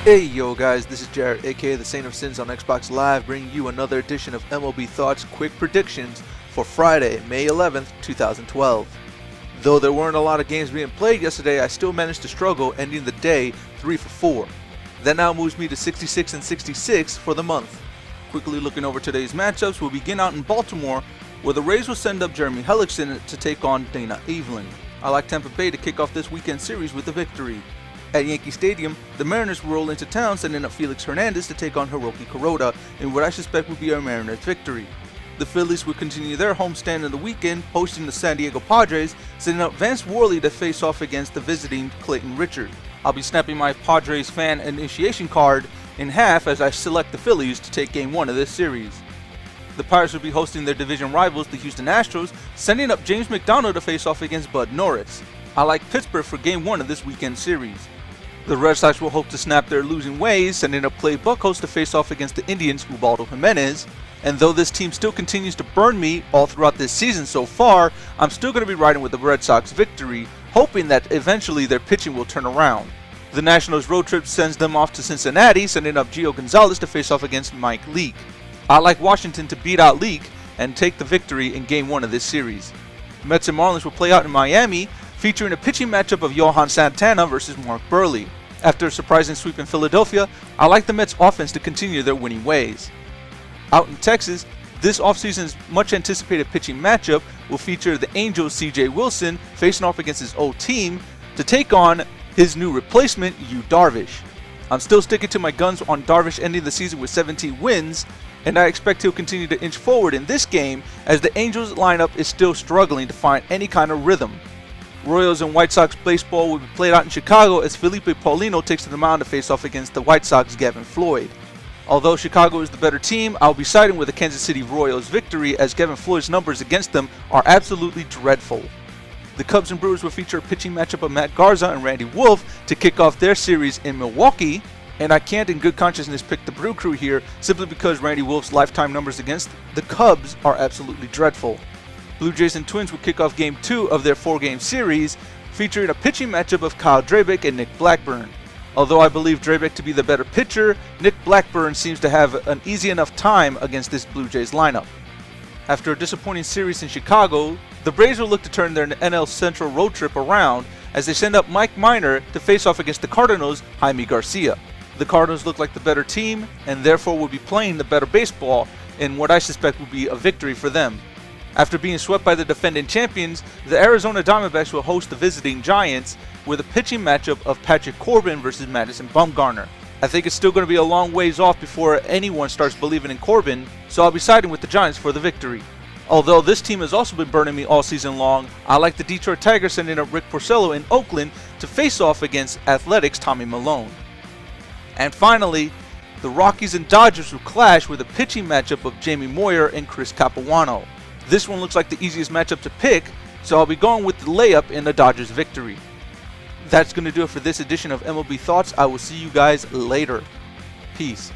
Hey yo guys, this is Jared aka the Saint of Sins on Xbox Live, bringing you another edition of MLB Thoughts Quick Predictions for Friday, May 11th, 2012. Though there weren't a lot of games being played yesterday, I still managed to struggle, ending the day 3 for 4. That now moves me to 66 and 66 for the month. Quickly looking over today's matchups, we'll begin out in Baltimore, where the Rays will send up Jeremy Hellickson to take on Dana Eveling. I like Tampa Bay to kick off this weekend series with a victory. At Yankee Stadium, the Mariners will roll into town, sending up Felix Hernandez to take on Hiroki Kuroda in what I suspect will be a Mariners victory. The Phillies will continue their homestand in the weekend, hosting the San Diego Padres, sending up Vance Worley to face off against the visiting Clayton Richard. I'll be snapping my Padres fan initiation card in half as I select the Phillies to take Game 1 of this series. The Pirates will be hosting their division rivals, the Houston Astros, sending up James McDonald to face off against Bud Norris. I like Pittsburgh for Game 1 of this weekend series. The Red Sox will hope to snap their losing ways, sending up Clay Buchholz to face off against the Indians' Ubaldo Jimenez. And though this team still continues to burn me all throughout this season so far, I'm still going to be riding with the Red Sox victory, hoping that eventually their pitching will turn around. The Nationals road trip sends them off to Cincinnati, sending up Gio Gonzalez to face off against Mike Leake. I like Washington to beat out Leake and take the victory in Game 1 of this series. Mets and Marlins will play out in Miami, featuring a pitching matchup of Johan Santana versus Mark Burley. After a surprising sweep in Philadelphia, I like the Mets offense to continue their winning ways. Out in Texas, this offseason's much anticipated pitching matchup will feature the Angels' CJ Wilson facing off against his old team to take on his new replacement, Yu Darvish. I'm still sticking to my guns on Darvish ending the season with 17 wins, and I expect he'll continue to inch forward in this game as the Angels lineup is still struggling to find any kind of rhythm. Royals and White Sox baseball will be played out in Chicago as Felipe Paulino takes to the mound to face off against the White Sox' Gavin Floyd. Although Chicago is the better team, I'll be siding with the Kansas City Royals victory as Gavin Floyd's numbers against them are absolutely dreadful. The Cubs and Brewers will feature a pitching matchup of Matt Garza and Randy Wolf to kick off their series in Milwaukee, and I can't in good consciousness pick the Brew Crew here simply because Randy Wolf's lifetime numbers against the Cubs are absolutely dreadful. Blue Jays and Twins will kick off Game 2 of their 4-game series, featuring a pitching matchup of Kyle Drabek and Nick Blackburn. Although I believe Drabek to be the better pitcher, Nick Blackburn seems to have an easy enough time against this Blue Jays lineup. After a disappointing series in Chicago, the Braves will look to turn their NL Central road trip around as they send up Mike Minor to face off against the Cardinals' Jaime Garcia. The Cardinals look like the better team and therefore will be playing the better baseball in what I suspect will be a victory for them. After being swept by the defending champions, the Arizona Diamondbacks will host the visiting Giants with a pitching matchup of Patrick Corbin versus Madison Bumgarner. I think it's still going to be a long ways off before anyone starts believing in Corbin, so I'll be siding with the Giants for the victory. Although this team has also been burning me all season long, I like the Detroit Tigers sending up Rick Porcello in Oakland to face off against Athletics' Tommy Malone. And finally, the Rockies and Dodgers will clash with a pitching matchup of Jamie Moyer and Chris Capuano. This one looks like the easiest matchup to pick, so I'll be going with the layup in the Dodgers victory. That's going to do it for this edition of MLB Thoughts. I will see you guys later. Peace.